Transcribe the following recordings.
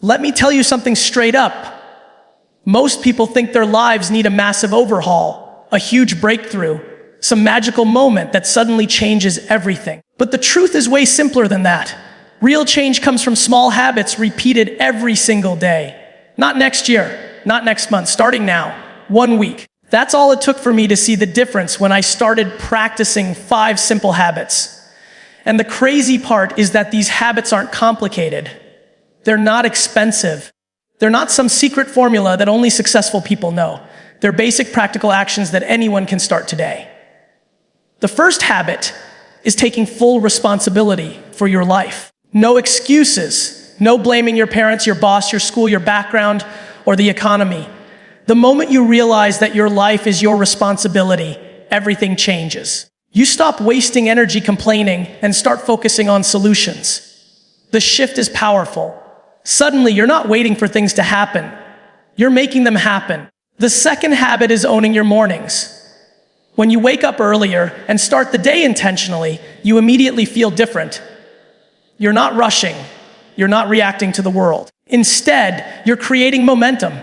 Let me tell you something straight up. Most people think their lives need a massive overhaul, a huge breakthrough, some magical moment that suddenly changes everything. But the truth is way simpler than that. Real change comes from small habits repeated every single day. Not next year, not next month, starting now, 1 week. That's all it took for me to see the difference when I started practicing 5 simple habits. And the crazy part is that these habits aren't complicated. They're not expensive. They're not some secret formula that only successful people know. They're basic practical actions that anyone can start today. The first habit is taking full responsibility for your life. No excuses. No blaming your parents, your boss, your school, your background, or the economy. The moment you realize that your life is your responsibility, everything changes. You stop wasting energy complaining and start focusing on solutions. The shift is powerful. Suddenly, you're not waiting for things to happen. You're making them happen. The second habit is owning your mornings. When you wake up earlier and start the day intentionally, you immediately feel different. You're not rushing. You're not reacting to the world. Instead, you're creating momentum.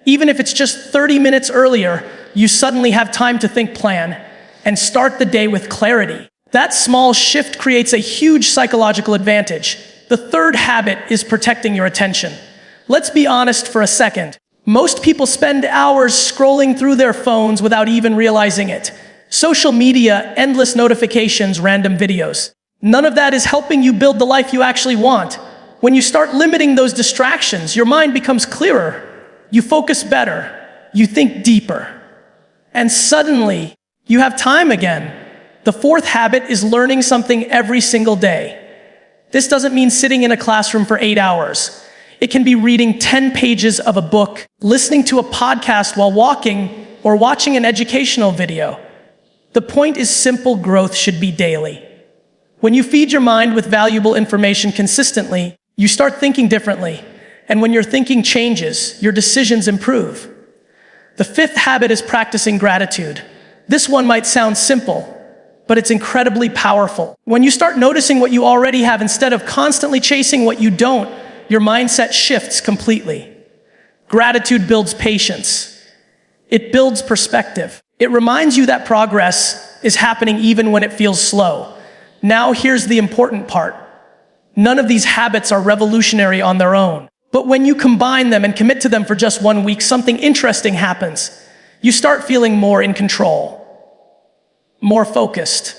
Even if it's just 30 minutes earlier, you suddenly have time to think, plan, and start the day with clarity. That small shift creates a huge psychological advantage. The third habit is protecting your attention. Let's be honest for a second. Most people spend hours scrolling through their phones without even realizing it. Social media, endless notifications, random videos. None of that is helping you build the life you actually want. When you start limiting those distractions, your mind becomes clearer. You focus better. You think deeper. And suddenly, you have time again. The fourth habit is learning something every single day. This doesn't mean sitting in a classroom for 8 hours. It can be reading 10 pages of a book, listening to a podcast while walking, or watching an educational video. The point is simple: growth should be daily. When you feed your mind with valuable information consistently, you start thinking differently. And when your thinking changes, your decisions improve. The fifth habit is practicing gratitude. This one might sound simple, but it's incredibly powerful. When you start noticing what you already have instead of constantly chasing what you don't, your mindset shifts completely. Gratitude builds patience. It builds perspective. It reminds you that progress is happening even when it feels slow. Now here's the important part. None of these habits are revolutionary on their own. But when you combine them and commit to them for just 1 week, something interesting happens. You start feeling more in control, more focused,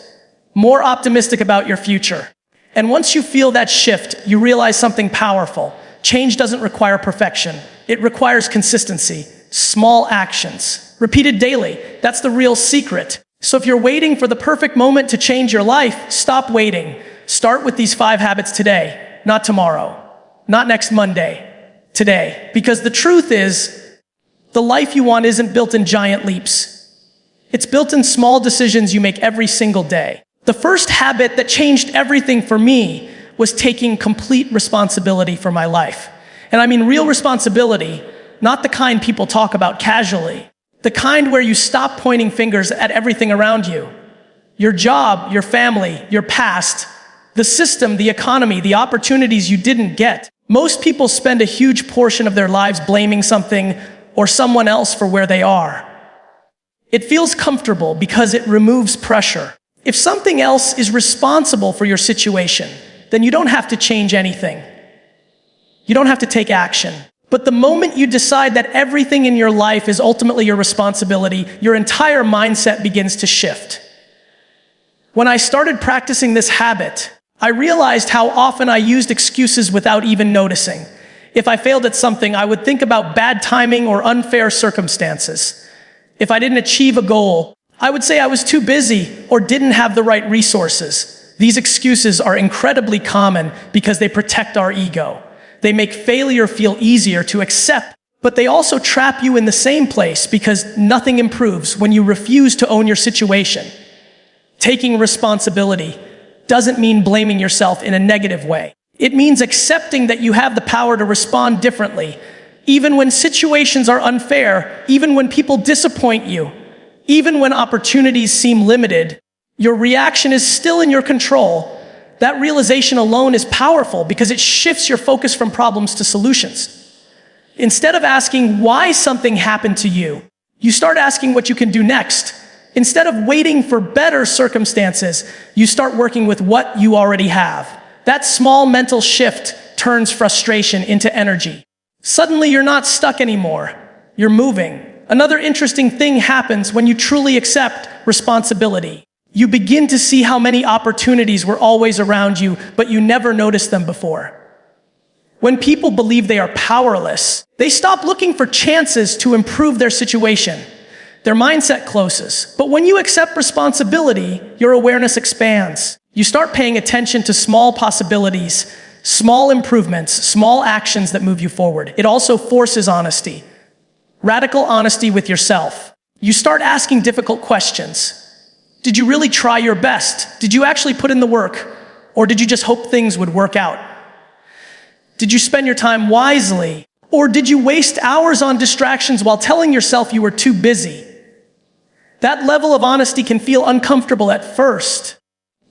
more optimistic about your future. And once you feel that shift, you realize something powerful. Change doesn't require perfection. It requires consistency, small actions, repeated daily. That's the real secret. So if you're waiting for the perfect moment to change your life, stop waiting. Start with these 5 habits today, not tomorrow, not next Monday, today. Because the truth is, the life you want isn't built in giant leaps. It's built in small decisions you make every single day. The first habit that changed everything for me was taking complete responsibility for my life. And I mean real responsibility, not the kind people talk about casually. The kind where you stop pointing fingers at everything around you. Your job, your family, your past, the system, the economy, the opportunities you didn't get. Most people spend a huge portion of their lives blaming something or someone else for where they are. It feels comfortable because it removes pressure. If something else is responsible for your situation, then you don't have to change anything. You don't have to take action. But the moment you decide that everything in your life is ultimately your responsibility, your entire mindset begins to shift. When I started practicing this habit, I realized how often I used excuses without even noticing. If I failed at something, I would think about bad timing or unfair circumstances. If I didn't achieve a goal, I would say I was too busy or didn't have the right resources. These excuses are incredibly common because they protect our ego. They make failure feel easier to accept, but they also trap you in the same place because nothing improves when you refuse to own your situation. Taking responsibility doesn't mean blaming yourself in a negative way. It means accepting that you have the power to respond differently, even when situations are unfair, even when people disappoint you, even when opportunities seem limited. Your reaction is still in your control. That realization alone is powerful because it shifts your focus from problems to solutions. Instead of asking why something happened to you, you start asking what you can do next. Instead of waiting for better circumstances, you start working with what you already have. That small mental shift turns frustration into energy. Suddenly, you're not stuck anymore. You're moving. Another interesting thing happens when you truly accept responsibility. You begin to see how many opportunities were always around you, but you never noticed them before. When people believe they are powerless, they stop looking for chances to improve their situation. Their mindset closes. But when you accept responsibility, your awareness expands. You start paying attention to small possibilities, small improvements, small actions that move you forward. It also forces honesty. Radical honesty with yourself. You start asking difficult questions. Did you really try your best? Did you actually put in the work? Or did you just hope things would work out? Did you spend your time wisely? Or did you waste hours on distractions while telling yourself you were too busy? That level of honesty can feel uncomfortable at first.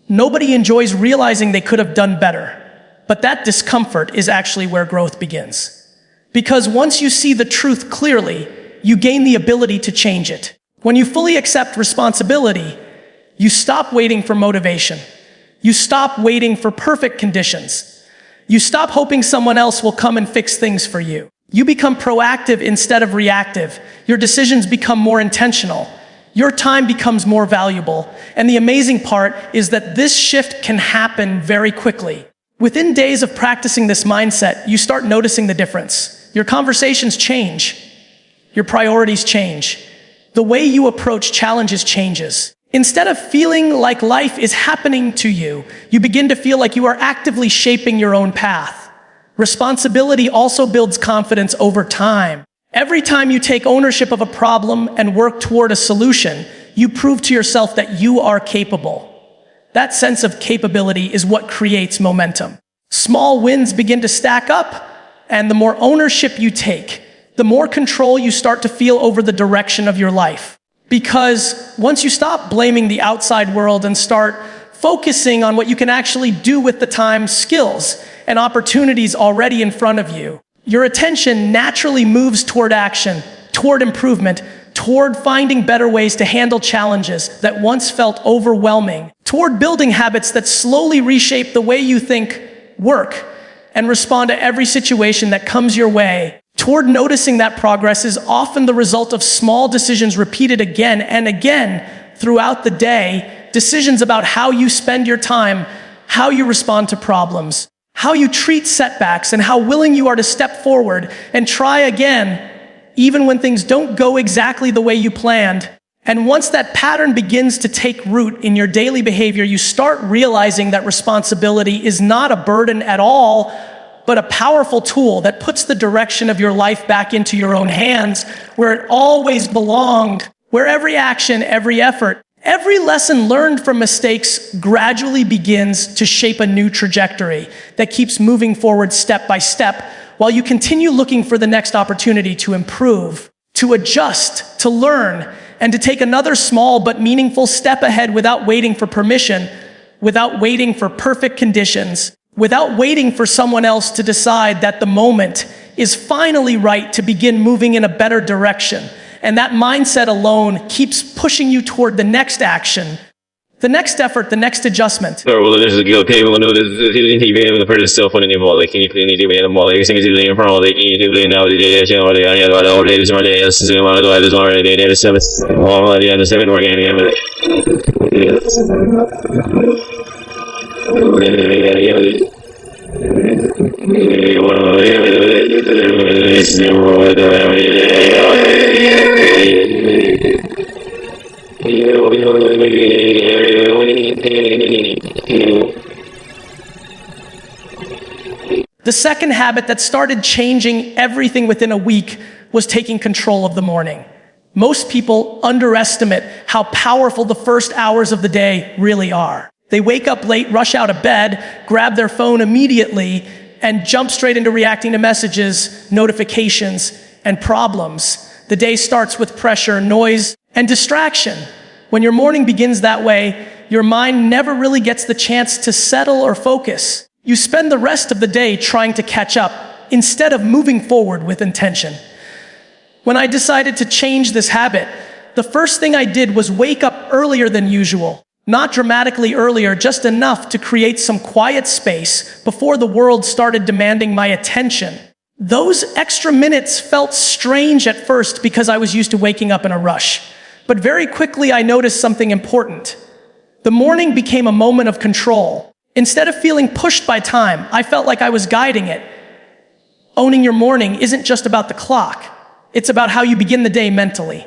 Nobody enjoys realizing they could have done better. But that discomfort is actually where growth begins. Because once you see the truth clearly, you gain the ability to change it. When you fully accept responsibility, you stop waiting for motivation. You stop waiting for perfect conditions. You stop hoping someone else will come and fix things for you. You become proactive instead of reactive. Your decisions become more intentional. Your time becomes more valuable. And the amazing part is that this shift can happen very quickly. Within days of practicing this mindset, you start noticing the difference. Your conversations change. Your priorities change. The way you approach challenges changes. Instead of feeling like life is happening to you, you begin to feel like you are actively shaping your own path. Responsibility also builds confidence over time. Every time you take ownership of a problem and work toward a solution, you prove to yourself that you are capable. That sense of capability is what creates momentum. Small wins begin to stack up, and the more ownership you take, the more control you start to feel over the direction of your life. Because once you stop blaming the outside world and start focusing on what you can actually do with the time, skills, and opportunities already in front of you, your attention naturally moves toward action, toward improvement, toward finding better ways to handle challenges that once felt overwhelming, toward building habits that slowly reshape the way you think, work, and respond to every situation that comes your way. Toward noticing that progress is often the result of small decisions repeated again and again throughout the day, decisions about how you spend your time, how you respond to problems, how you treat setbacks, and how willing you are to step forward and try again, even when things don't go exactly the way you planned. And once that pattern begins to take root in your daily behavior, you start realizing that responsibility is not a burden at all, but a powerful tool that puts the direction of your life back into your own hands, where it always belonged, where every action, every effort, every lesson learned from mistakes gradually begins to shape a new trajectory that keeps moving forward step by step, while you continue looking for the next opportunity to improve, to adjust, to learn, and to take another small but meaningful step ahead without waiting for permission, without waiting for perfect conditions, without waiting for someone else to decide that the moment is finally right to begin moving in a better direction. And that mindset alone keeps pushing you toward the next action, the next effort, the next adjustment. The second habit that started changing everything within a week was taking control of the morning. Most people underestimate how powerful the first hours of the day really are. They wake up late, rush out of bed, grab their phone immediately, and jump straight into reacting to messages, notifications, and problems. The day starts with pressure, noise, and distraction. When your morning begins that way, your mind never really gets the chance to settle or focus. You spend the rest of the day trying to catch up instead of moving forward with intention. When I decided to change this habit, the first thing I did was wake up earlier than usual. Not dramatically earlier, just enough to create some quiet space before the world started demanding my attention. Those extra minutes felt strange at first because I was used to waking up in a rush. But very quickly I noticed something important. The morning became a moment of control. Instead of feeling pushed by time, I felt like I was guiding it. Owning your morning isn't just about the clock. It's about how you begin the day mentally.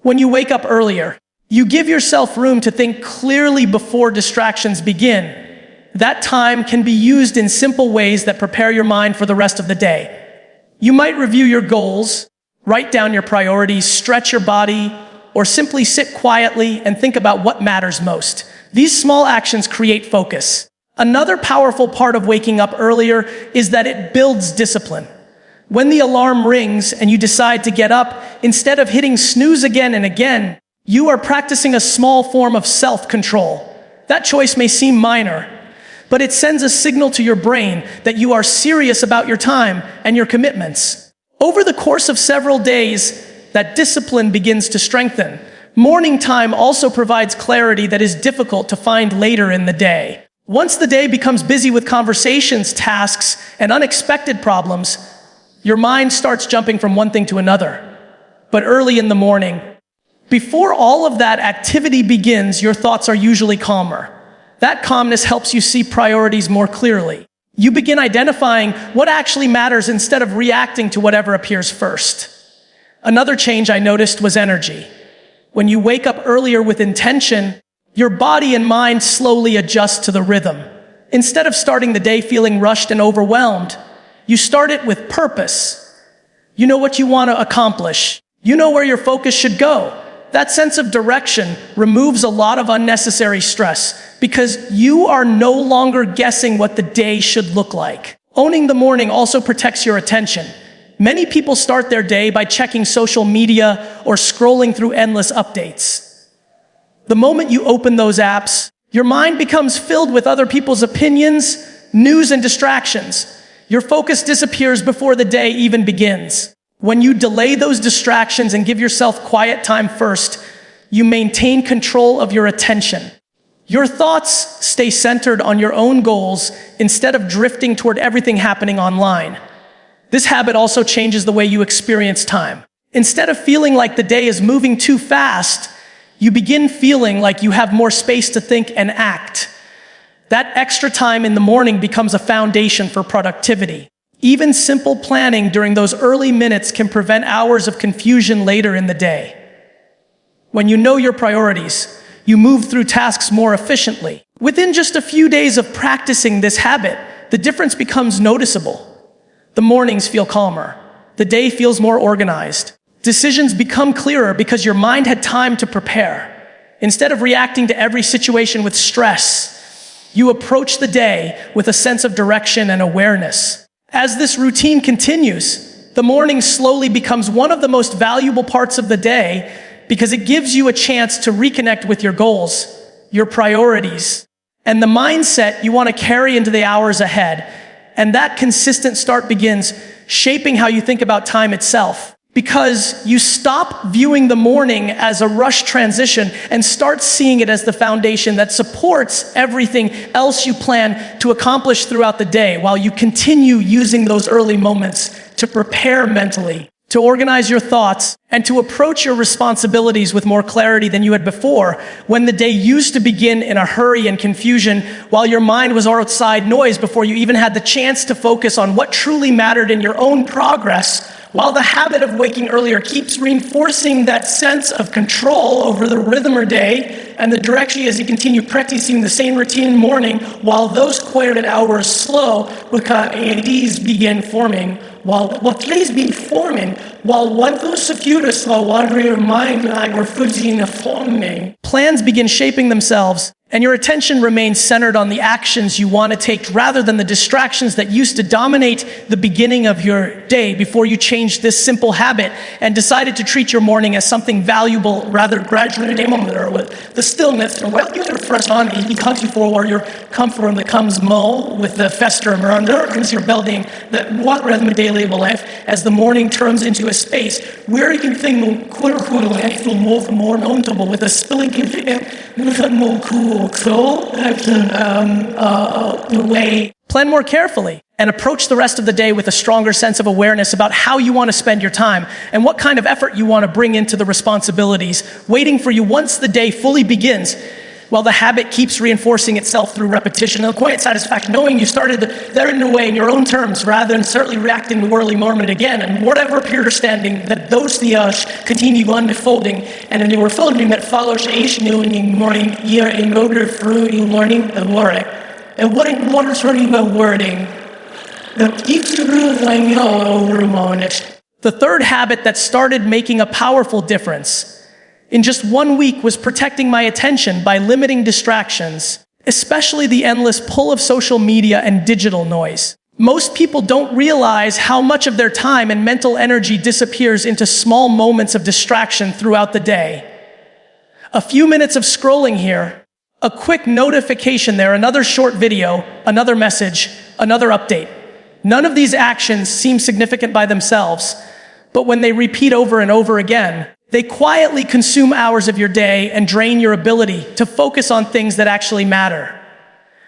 When you wake up earlier, you give yourself room to think clearly before distractions begin. That time can be used in simple ways that prepare your mind for the rest of the day. You might review your goals, write down your priorities, stretch your body, or simply sit quietly and think about what matters most. These small actions create focus. Another powerful part of waking up earlier is that it builds discipline. When the alarm rings and you decide to get up, instead of hitting snooze again and again, you are practicing a small form of self-control. That choice may seem minor, but it sends a signal to your brain that you are serious about your time and your commitments. Over the course of several days, that discipline begins to strengthen. Morning time also provides clarity that is difficult to find later in the day. Once the day becomes busy with conversations, tasks, and unexpected problems, your mind starts jumping from one thing to another. But early in the morning, before all of that activity begins, your thoughts are usually calmer. That calmness helps you see priorities more clearly. You begin identifying what actually matters instead of reacting to whatever appears first. Another change I noticed was energy. When you wake up earlier with intention, your body and mind slowly adjust to the rhythm. Instead of starting the day feeling rushed and overwhelmed, you start it with purpose. You know what you want to accomplish. You know where your focus should go. That sense of direction removes a lot of unnecessary stress because you are no longer guessing what the day should look like. Owning the morning also protects your attention. Many people start their day by checking social media or scrolling through endless updates. The moment you open those apps, your mind becomes filled with other people's opinions, news, and distractions. Your focus disappears before the day even begins. When you delay those distractions and give yourself quiet time first, you maintain control of your attention. Your thoughts stay centered on your own goals instead of drifting toward everything happening online. This habit also changes the way you experience time. Instead of feeling like the day is moving too fast, you begin feeling like you have more space to think and act. That extra time in the morning becomes a foundation for productivity. Even simple planning during those early minutes can prevent hours of confusion later in the day. When you know your priorities, you move through tasks more efficiently. Within just a few days of practicing this habit, the difference becomes noticeable. The mornings feel calmer. The day feels more organized. Decisions become clearer because your mind had time to prepare. Instead of reacting to every situation with stress, you approach the day with a sense of direction and awareness. As this routine continues, the morning slowly becomes one of the most valuable parts of the day because it gives you a chance to reconnect with your goals, your priorities, and the mindset you want to carry into the hours ahead. And that consistent start begins shaping how you think about time itself. Because you stop viewing the morning as a rush transition and start seeing it as the foundation that supports everything else you plan to accomplish throughout the day, while you continue using those early moments to prepare mentally, to organize your thoughts, and to approach your responsibilities with more clarity than you had before, when the day used to begin in a hurry and confusion, while your mind was outside noise before you even had the chance to focus on what truly mattered in your own progress. While the habit of waking earlier keeps reinforcing that sense of control over the rhythm of day and the direction as you continue practicing the same routine in the morning, while those quiet hours slow, because ADs begin forming, while plays be forming, while one goes securus, while wandering your mind like we're footing forming. Plans begin shaping themselves, and your attention remains centered on the actions you want to take rather than the distractions that used to dominate the beginning of your day before you changed this simple habit and decided to treat your morning as something valuable rather gradually with the stillness and well you refresh on it because you forward your comfort becomes more with the fester under because you're building the what rhythm of daily life as the morning turns into a space where you can think more notable with a spilling more cool way. Plan more carefully and approach the rest of the day with a stronger sense of awareness about how you want to spend your time and what kind of effort you want to bring into the responsibilities waiting for you once the day fully begins. While the habit keeps reinforcing itself through repetition and quiet satisfaction, knowing you started there in a way in your own terms rather than certainly reacting to early moment again, and whatever understanding that those continue unfolding, and then you were folding that follows each new morning year in order through you learning the wording. And what is learning about wording? The third habit that started making a powerful difference in just 1 week was protecting my attention by limiting distractions, especially the endless pull of social media and digital noise. Most people don't realize how much of their time and mental energy disappears into small moments of distraction throughout the day. A few minutes of scrolling here, a quick notification there, another short video, another message, another update. None of these actions seem significant by themselves, but when they repeat over and over again, they quietly consume hours of your day and drain your ability to focus on things that actually matter.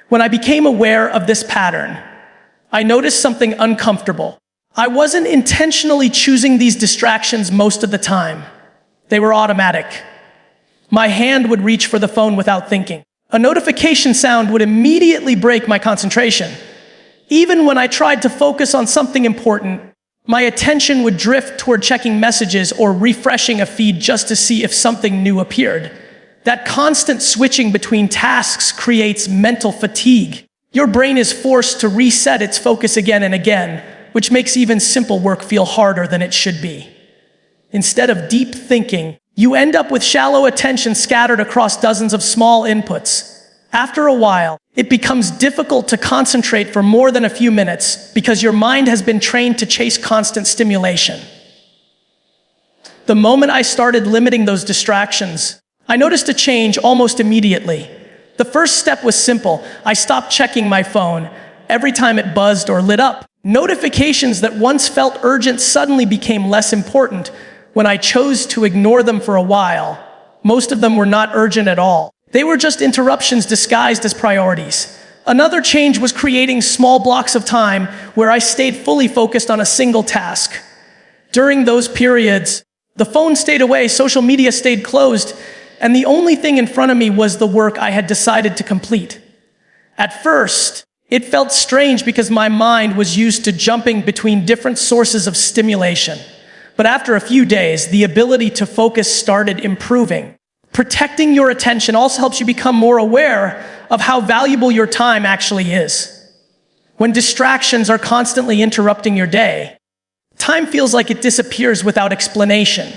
When I became aware of this pattern, I noticed something uncomfortable. I wasn't intentionally choosing these distractions most of the time. They were automatic. My hand would reach for the phone without thinking. A notification sound would immediately break my concentration. Even when I tried to focus on something important, my attention would drift toward checking messages or refreshing a feed just to see if something new appeared. That constant switching between tasks creates mental fatigue. Your brain is forced to reset its focus again and again, which makes even simple work feel harder than it should be. Instead of deep thinking, you end up with shallow attention scattered across dozens of small inputs. After a while, it becomes difficult to concentrate for more than a few minutes because your mind has been trained to chase constant stimulation. The moment I started limiting those distractions, I noticed a change almost immediately. The first step was simple. I stopped checking my phone every time it buzzed or lit up. Notifications that once felt urgent suddenly became less important when I chose to ignore them for a while. Most of them were not urgent at all. They were just interruptions disguised as priorities. Another change was creating small blocks of time where I stayed fully focused on a single task. During those periods, the phone stayed away, social media stayed closed, and the only thing in front of me was the work I had decided to complete. At first, it felt strange because my mind was used to jumping between different sources of stimulation. But after a few days, the ability to focus started improving. Protecting your attention also helps you become more aware of how valuable your time actually is. When distractions are constantly interrupting your day, time feels like it disappears without explanation.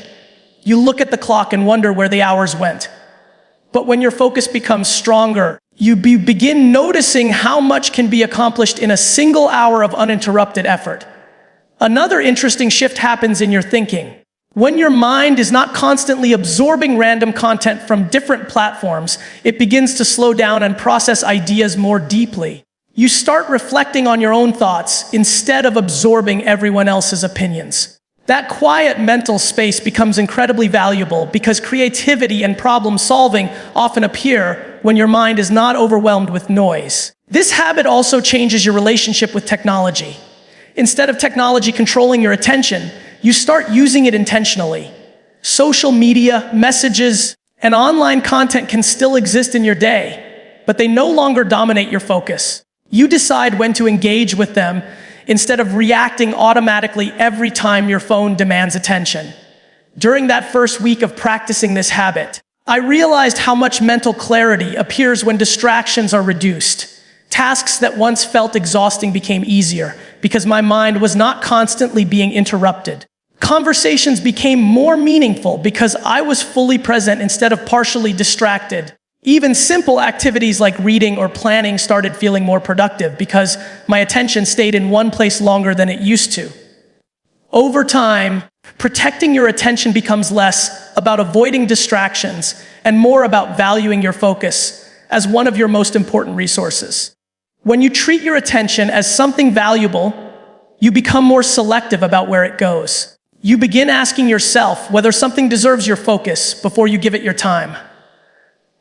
You look at the clock and wonder where the hours went. But when your focus becomes stronger, you begin noticing how much can be accomplished in a single hour of uninterrupted effort. Another interesting shift happens in your thinking. When your mind is not constantly absorbing random content from different platforms, it begins to slow down and process ideas more deeply. You start reflecting on your own thoughts instead of absorbing everyone else's opinions. That quiet mental space becomes incredibly valuable because creativity and problem solving often appear when your mind is not overwhelmed with noise. This habit also changes your relationship with technology. Instead of technology controlling your attention, you start using it intentionally. Social media, messages, and online content can still exist in your day, but they no longer dominate your focus. You decide when to engage with them instead of reacting automatically every time your phone demands attention. During that first week of practicing this habit, I realized how much mental clarity appears when distractions are reduced. Tasks that once felt exhausting became easier because my mind was not constantly being interrupted. Conversations became more meaningful because I was fully present instead of partially distracted. Even simple activities like reading or planning started feeling more productive because my attention stayed in one place longer than it used to. Over time, protecting your attention becomes less about avoiding distractions and more about valuing your focus as one of your most important resources. When you treat your attention as something valuable, you become more selective about where it goes. You begin asking yourself whether something deserves your focus before you give it your time.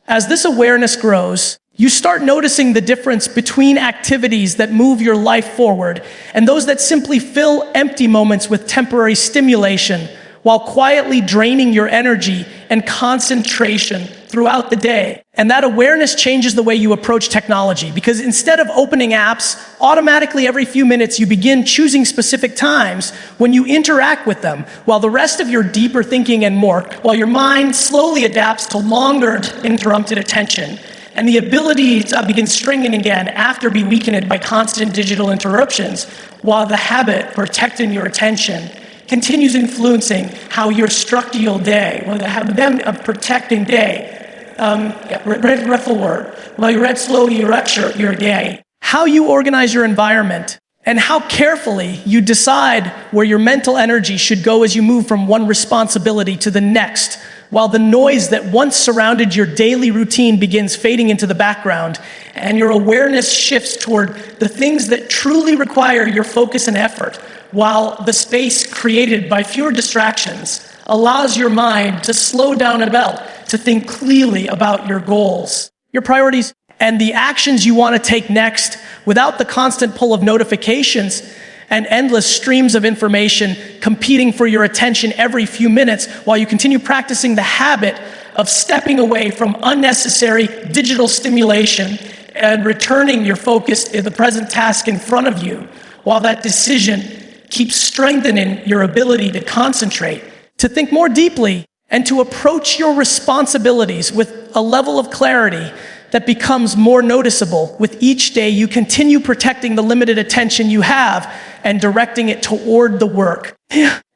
As this awareness grows, you start noticing the difference between activities that move your life forward and those that simply fill empty moments with temporary stimulation while quietly draining your energy and concentration throughout the day. And that awareness changes the way you approach technology, because instead of opening apps, automatically every few minutes you begin choosing specific times when you interact with them, while the rest of your deeper thinking and more, while your mind slowly adapts to longer interrupted attention. And the ability to begin stringing again after being weakened by constant digital interruptions, while the habit protecting your attention continues influencing how you're structure your day, while the habit of protecting day, read forward, while you read slowly your day. How you organize your environment and how carefully you decide where your mental energy should go as you move from one responsibility to the next, while the noise that once surrounded your daily routine begins fading into the background and your awareness shifts toward the things that truly require your focus and effort, while the space created by fewer distractions allows your mind to slow down a bit, to think clearly about your goals, your priorities, and the actions you want to take next without the constant pull of notifications and endless streams of information competing for your attention every few minutes, while you continue practicing the habit of stepping away from unnecessary digital stimulation and returning your focus to the present task in front of you, while that decision keeps strengthening your ability to concentrate, to think more deeply, and to approach your responsibilities with a level of clarity that becomes more noticeable with each day you continue protecting the limited attention you have and directing it toward the work.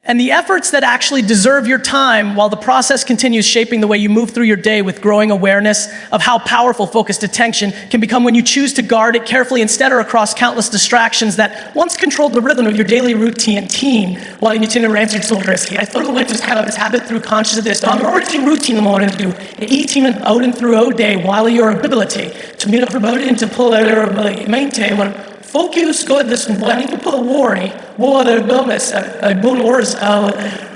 And the efforts that actually deserve your time, while the process continues shaping the way you move through your day with growing awareness of how powerful focused attention can become when you choose to guard it carefully instead or across countless distractions that once controlled the rhythm of your daily routine while you continue to answer so risky. I thought I just have this habit through consciousness on your routine in order to do 18 out and through all day while your ability to meet up about it and to pull out or maintain when focus go this when you put worry what other bonus bonus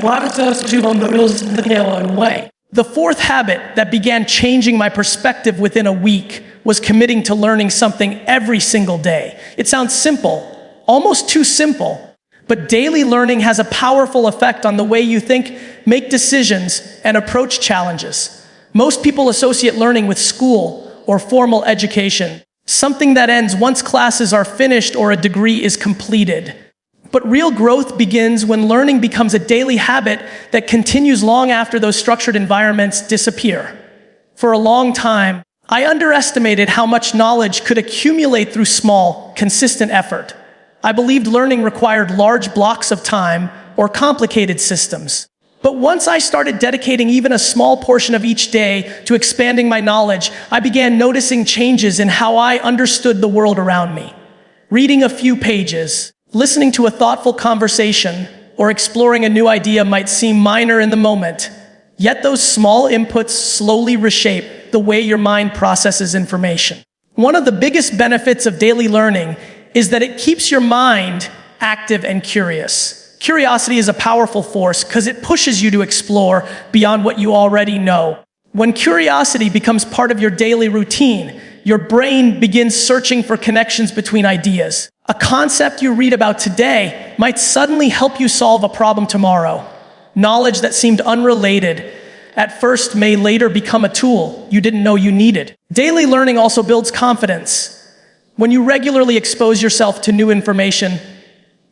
what us to on the rules in the way. The fourth habit that began changing my perspective within a week was committing to learning something every single day. It sounds simple, almost too simple, but daily learning has a powerful effect on the way you think, make decisions, and approach challenges. Most people associate learning with school or formal education, something that ends once classes are finished or a degree is completed. But real growth begins when learning becomes a daily habit that continues long after those structured environments disappear. For a long time, I underestimated how much knowledge could accumulate through small, consistent effort. I believed learning required large blocks of time or complicated systems. But once I started dedicating even a small portion of each day to expanding my knowledge, I began noticing changes in how I understood the world around me. Reading a few pages, listening to a thoughtful conversation, or exploring a new idea might seem minor in the moment, yet those small inputs slowly reshape the way your mind processes information. One of the biggest benefits of daily learning is that it keeps your mind active and curious. Curiosity is a powerful force because it pushes you to explore beyond what you already know. When curiosity becomes part of your daily routine, your brain begins searching for connections between ideas. A concept you read about today might suddenly help you solve a problem tomorrow. Knowledge that seemed unrelated at first may later become a tool you didn't know you needed. Daily learning also builds confidence. When you regularly expose yourself to new information,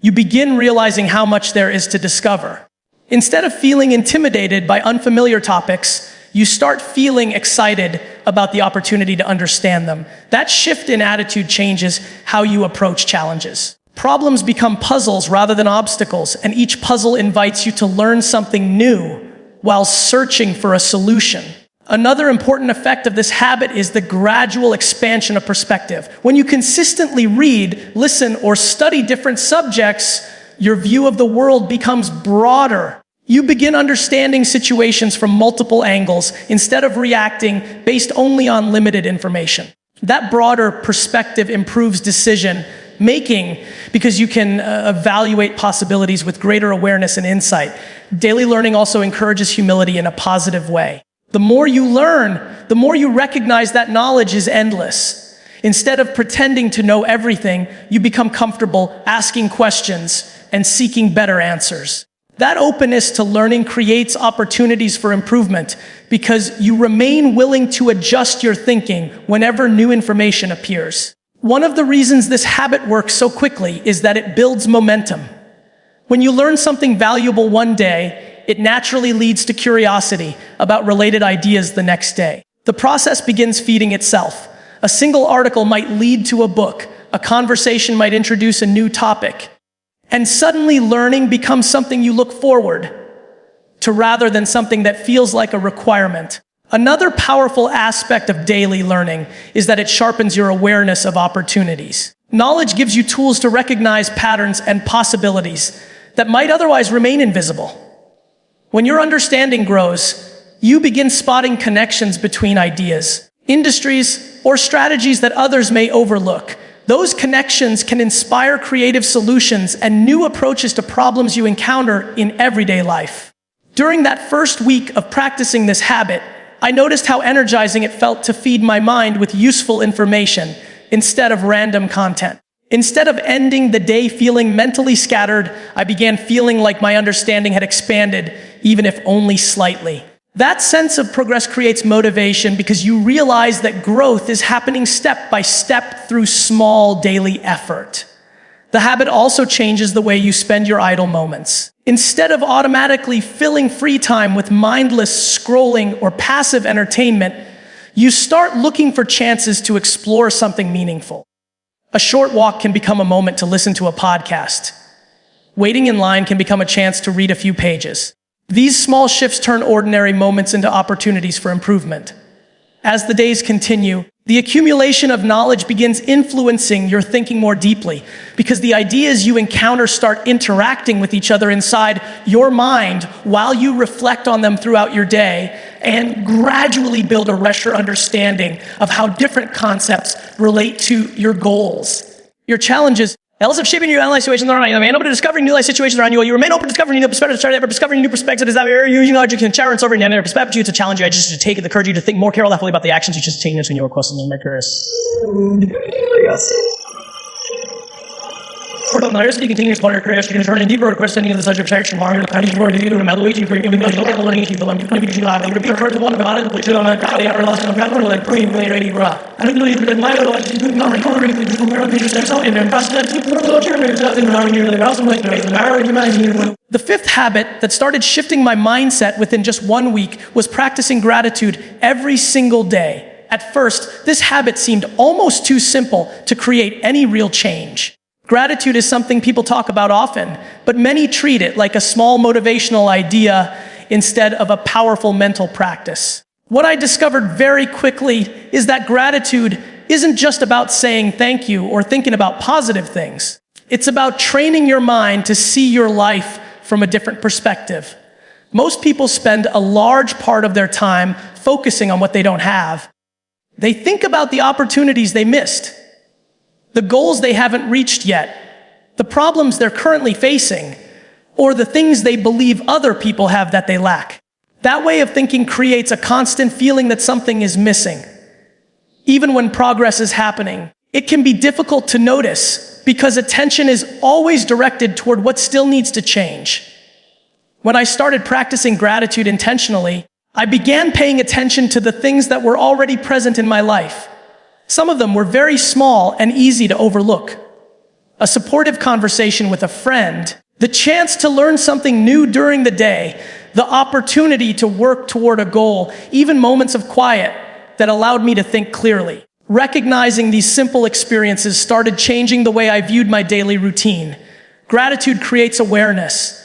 you begin realizing how much there is to discover. Instead of feeling intimidated by unfamiliar topics, you start feeling excited about the opportunity to understand them. That shift in attitude changes how you approach challenges. Problems become puzzles rather than obstacles, and each puzzle invites you to learn something new while searching for a solution. Another important effect of this habit is the gradual expansion of perspective. When you consistently read, listen, or study different subjects, your view of the world becomes broader. You begin understanding situations from multiple angles instead of reacting based only on limited information. That broader perspective improves decision making because you can evaluate possibilities with greater awareness and insight. Daily learning also encourages humility in a positive way. The more you learn, the more you recognize that knowledge is endless. Instead of pretending to know everything, you become comfortable asking questions and seeking better answers. That openness to learning creates opportunities for improvement because you remain willing to adjust your thinking whenever new information appears. One of the reasons this habit works so quickly is that it builds momentum. When you learn something valuable one day, it naturally leads to curiosity about related ideas the next day. The process begins feeding itself. A single article might lead to a book, a conversation might introduce a new topic, and suddenly learning becomes something you look forward to rather than something that feels like a requirement. Another powerful aspect of daily learning is that it sharpens your awareness of opportunities. Knowledge gives you tools to recognize patterns and possibilities that might otherwise remain invisible. When your understanding grows, you begin spotting connections between ideas, industries, or strategies that others may overlook. Those connections can inspire creative solutions and new approaches to problems you encounter in everyday life. During that first week of practicing this habit, I noticed how energizing it felt to feed my mind with useful information instead of random content. Instead of ending the day feeling mentally scattered, I began feeling like my understanding had expanded, even if only slightly. That sense of progress creates motivation because you realize that growth is happening step by step through small daily effort. The habit also changes the way you spend your idle moments. Instead of automatically filling free time with mindless scrolling or passive entertainment, you start looking for chances to explore something meaningful. A short walk can become a moment to listen to a podcast. Waiting in line can become a chance to read a few pages. These small shifts turn ordinary moments into opportunities for improvement. As the days continue, the accumulation of knowledge begins influencing your thinking more deeply because the ideas you encounter start interacting with each other inside your mind while you reflect on them throughout your day and gradually build a richer understanding of how different concepts relate to your goals. Your challenges else of shaping your analyze situations around you. You remain open to discovering new life situations around you. You remain open to discovering new perspectives, start ever discovering new perspectives. Is that you're using logic and challenge over and perspective you to challenge you. I just to take it, the courage you to think more carefully about the actions you just taken in your questions and make curious. For others, you continue to explore your career, you can turn in deeper questioning of the subject section, more the kind of word you evaluate for giving us local learning people. I'm going to be live. I'm repeat first one about it, which is on a crowd, I realized I'm going to like praying later, I don't believe that my life is good, not recording things from where I'm interested in, and the fifth habit that started shifting my mindset within just 1 week was practicing gratitude every single day. At first, this habit seemed almost too simple to create any real change. Gratitude is something people talk about often, but many treat it like a small motivational idea instead of a powerful mental practice. What I discovered very quickly is that gratitude isn't just about saying thank you or thinking about positive things. It's about training your mind to see your life from a different perspective. Most people spend a large part of their time focusing on what they don't have. They think about the opportunities they missed, the goals they haven't reached yet, the problems they're currently facing, or the things they believe other people have that they lack. That way of thinking creates a constant feeling that something is missing. Even when progress is happening, it can be difficult to notice because attention is always directed toward what still needs to change. When I started practicing gratitude intentionally, I began paying attention to the things that were already present in my life. Some of them were very small and easy to overlook. A supportive conversation with a friend, the chance to learn something new during the day, the opportunity to work toward a goal, even moments of quiet that allowed me to think clearly. Recognizing these simple experiences started changing the way I viewed my daily routine. Gratitude creates awareness.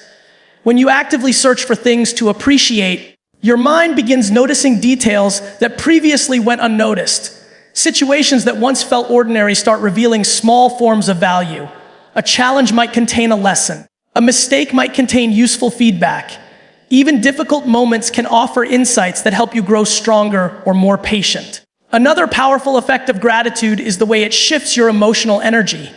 When you actively search for things to appreciate, Your mind begins noticing details that previously went unnoticed. Situations that once felt ordinary start revealing small forms of value. A challenge might contain a lesson. A mistake might contain useful feedback. Even difficult moments can offer insights that help you grow stronger or more patient. Another powerful effect of gratitude is the way it shifts your emotional energy.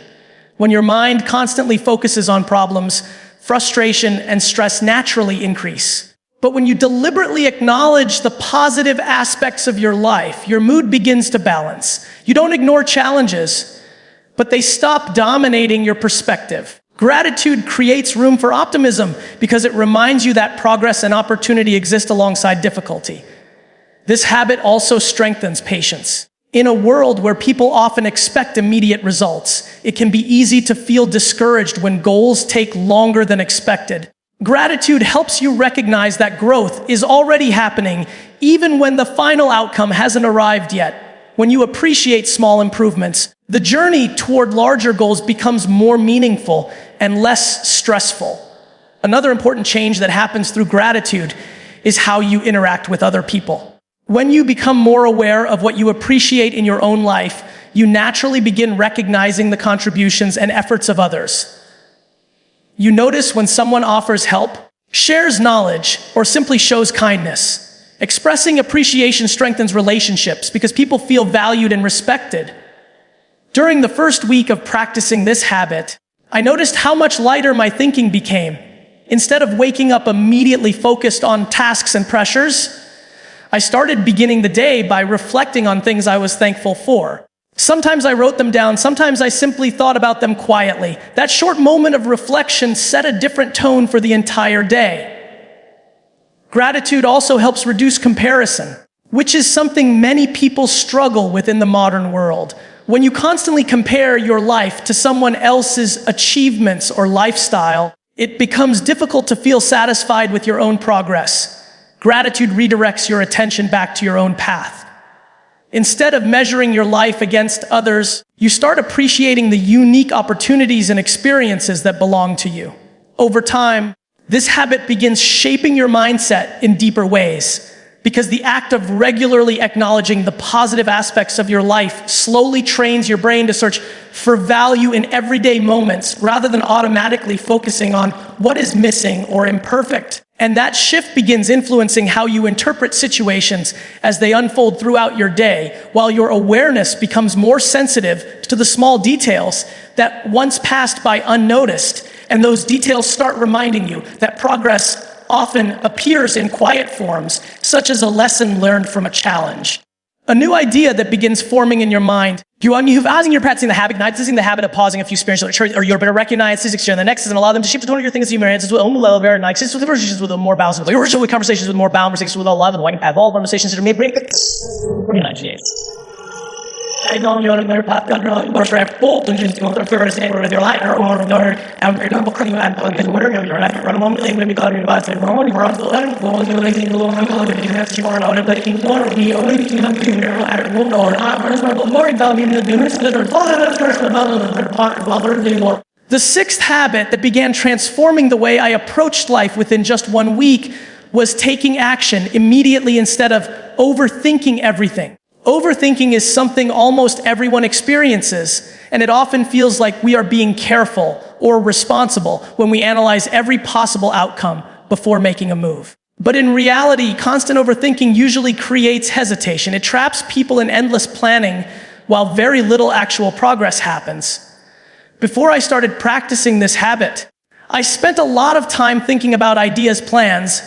When your mind constantly focuses on problems, frustration and stress naturally increase. But when you deliberately acknowledge the positive aspects of your life, your mood begins to balance. You don't ignore challenges, but they stop dominating your perspective. Gratitude creates room for optimism because it reminds you that progress and opportunity exist alongside difficulty. This habit also strengthens patience. In a world where people often expect immediate results, it can be easy to feel discouraged when goals take longer than expected. Gratitude helps you recognize that growth is already happening, even when the final outcome hasn't arrived yet. When you appreciate small improvements, the journey toward larger goals becomes more meaningful and less stressful. Another important change that happens through gratitude is how you interact with other people. When you become more aware of what you appreciate in your own life, you naturally begin recognizing the contributions and efforts of others. You notice when someone offers help, shares knowledge, or simply shows kindness. Expressing appreciation strengthens relationships because people feel valued and respected. During the first week of practicing this habit, I noticed how much lighter my thinking became. Instead of waking up immediately focused on tasks and pressures, I started beginning the day by reflecting on things I was thankful for. Sometimes I wrote them down, sometimes I simply thought about them quietly. That short moment of reflection set a different tone for the entire day. Gratitude also helps reduce comparison, which is something many people struggle with in the modern world. When you constantly compare your life to someone else's achievements or lifestyle, it becomes difficult to feel satisfied with your own progress. Gratitude redirects your attention back to your own path. Instead of measuring your life against others, you start appreciating the unique opportunities and experiences that belong to you. Over time, this habit begins shaping your mindset in deeper ways, because the act of regularly acknowledging the positive aspects of your life slowly trains your brain to search for value in everyday moments rather than automatically focusing on what is missing or imperfect. And that shift begins influencing how you interpret situations as they unfold throughout your day, while your awareness becomes more sensitive to the small details that once passed by unnoticed. And those details start reminding you that progress often appears in quiet forms, such as a lesson learned from a challenge. A new idea that begins forming in your mind. You're practicing the habit of pausing a few experiences, or you're better recognize this experience. The next is and allow them to shift to one of your things to your answers with conversations with more balance. With conversations with more conversations with all love and have all conversations that may break it. I don't know your path or track both and just go through the same with your life or your example cutting and whatever your life run a moment when we got your body say wrong you run the letter go to the thing along and you have to more on the thing more the only thing I'm doing your life or more value in the doers that are the sixth habit that began transforming the way I approached life within just 1 week was taking action immediately instead of overthinking everything. Overthinking is something almost everyone experiences, and it often feels like we are being careful or responsible when we analyze every possible outcome before making a move. But in reality, constant overthinking usually creates hesitation. It traps people in endless planning while very little actual progress happens. Before I started practicing this habit, I spent a lot of time thinking about ideas, plans,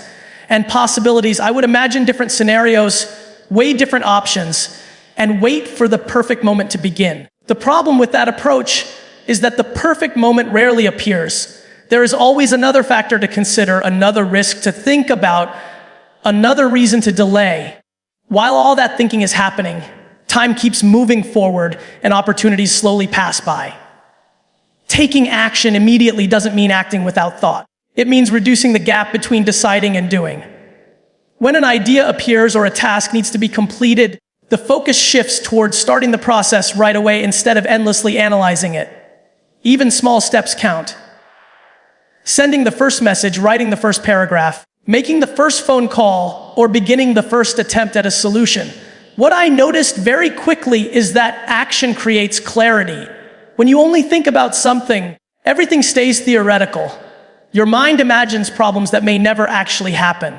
and possibilities. I would imagine different scenarios, weigh different options, and wait for the perfect moment to begin. The problem with that approach is that the perfect moment rarely appears. There is always another factor to consider, another risk to think about, another reason to delay. While all that thinking is happening, time keeps moving forward and opportunities slowly pass by. Taking action immediately doesn't mean acting without thought. It means reducing the gap between deciding and doing. When an idea appears or a task needs to be completed, the focus shifts towards starting the process right away instead of endlessly analyzing it. Even small steps count. Sending the first message, writing the first paragraph, making the first phone call, or beginning the first attempt at a solution. What I noticed very quickly is that action creates clarity. When you only think about something, everything stays theoretical. Your mind imagines problems that may never actually happen.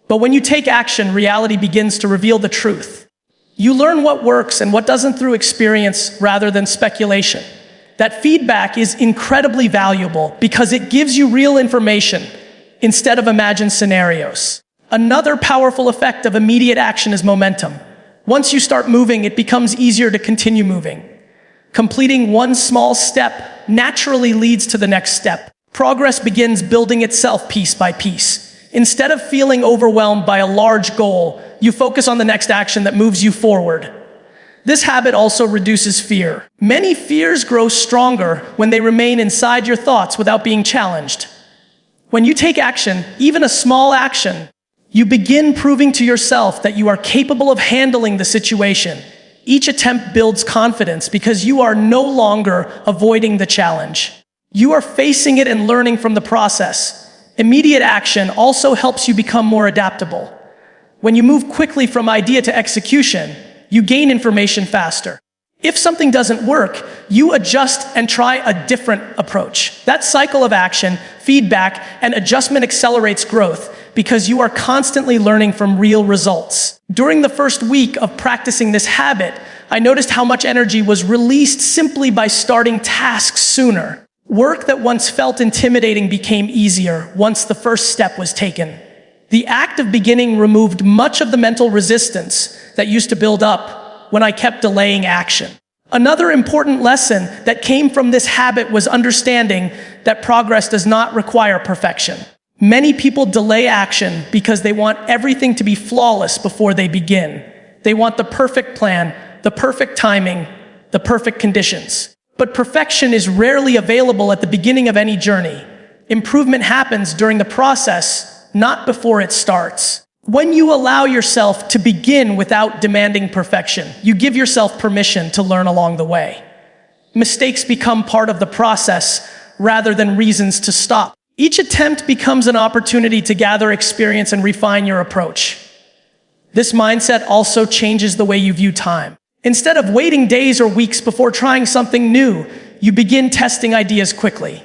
But when you take action, reality begins to reveal the truth. You learn what works and what doesn't through experience rather than speculation. That feedback is incredibly valuable because it gives you real information instead of imagined scenarios. Another powerful effect of immediate action is momentum. Once you start moving, it becomes easier to continue moving. Completing one small step naturally leads to the next step. Progress begins building itself piece by piece. Instead of feeling overwhelmed by a large goal, you focus on the next action that moves you forward. This habit also reduces fear. Many fears grow stronger when they remain inside your thoughts without being challenged. When you take action, even a small action, you begin proving to yourself that you are capable of handling the situation. Each attempt builds confidence because you are no longer avoiding the challenge. You are facing it and learning from the process. Immediate action also helps you become more adaptable. When you move quickly from idea to execution, you gain information faster. If something doesn't work, you adjust and try a different approach. That cycle of action, feedback, and adjustment accelerates growth because you are constantly learning from real results. During the first week of practicing this habit, I noticed how much energy was released simply by starting tasks sooner. Work that once felt intimidating became easier once the first step was taken. The act of beginning removed much of the mental resistance that used to build up when I kept delaying action. Another important lesson that came from this habit was understanding that progress does not require perfection. Many people delay action because they want everything to be flawless before they begin. They want the perfect plan, the perfect timing, the perfect conditions. But perfection is rarely available at the beginning of any journey. Improvement happens during the process, not before it starts. When you allow yourself to begin without demanding perfection, you give yourself permission to learn along the way. Mistakes become part of the process rather than reasons to stop. Each attempt becomes an opportunity to gather experience and refine your approach. This mindset also changes the way you view time. Instead of waiting days or weeks before trying something new, you begin testing ideas quickly.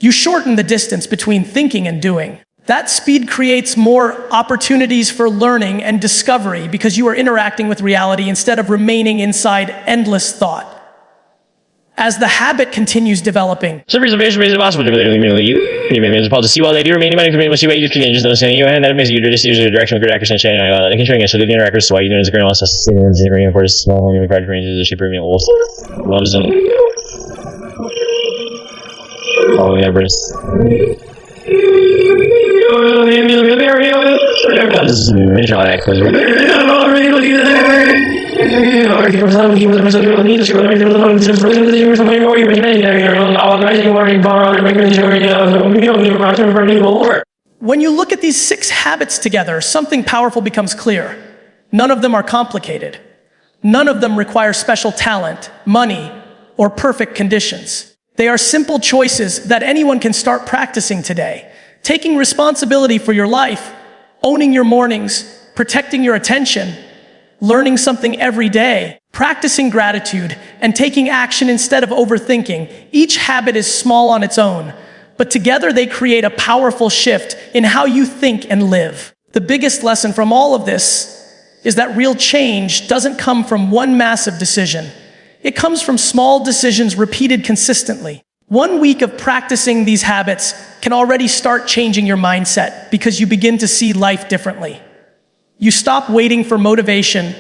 You shorten the distance between thinking and doing. That speed creates more opportunities for learning and discovery because you are interacting with reality instead of remaining inside endless thought. As the habit continues developing, Some reason is possible to you. To see while they do remain money commitment, see what you can just understand you and that makes you just use the direction of good accuracy and controlling it. So the interaction so why you know it's going to also see the reinforced small and private ranges of shape of wolves. Loves them. Oh yeah, Bruce. When you look at these 6 habits together, something powerful becomes clear. None of them are complicated. None of them require special talent, money, or perfect conditions. They are simple choices that anyone can start practicing today. Taking responsibility for your life, owning your mornings, protecting your attention, learning something every day, practicing gratitude, and taking action instead of overthinking. Each habit is small on its own, but together they create a powerful shift in how you think and live. The biggest lesson from all of this is that real change doesn't come from one massive decision. It comes from small decisions repeated consistently. 1 week of practicing these habits can already start changing your mindset because you begin to see life differently. You stop waiting for motivation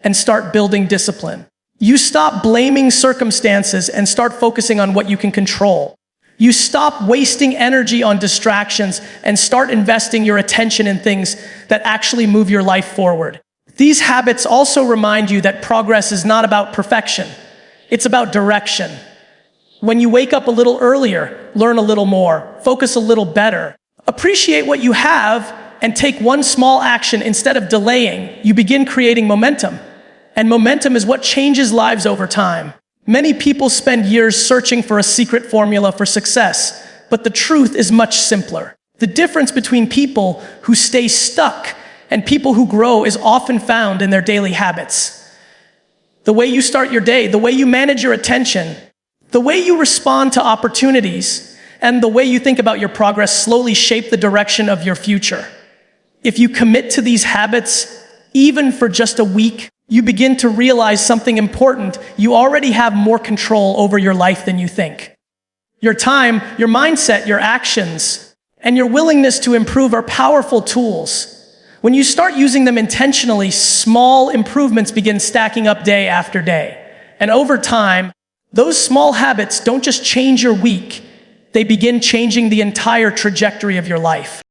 and start building discipline. You stop blaming circumstances and start focusing on what you can control. You stop wasting energy on distractions and start investing your attention in things that actually move your life forward. These habits also remind you that progress is not about perfection. It's about direction. When you wake up a little earlier, learn a little more, focus a little better, appreciate what you have, and take one small action instead of delaying, you begin creating momentum. And momentum is what changes lives over time. Many people spend years searching for a secret formula for success, but the truth is much simpler. The difference between people who stay stuck and people who grow is often found in their daily habits. The way you start your day, the way you manage your attention, the way you respond to opportunities, and the way you think about your progress slowly shape the direction of your future. If you commit to these habits, even for just a week, you begin to realize something important. You already have more control over your life than you think. Your time, your mindset, your actions, and your willingness to improve are powerful tools. When you start using them intentionally, small improvements begin stacking up day after day. And over time, those small habits don't just change your week, they begin changing the entire trajectory of your life.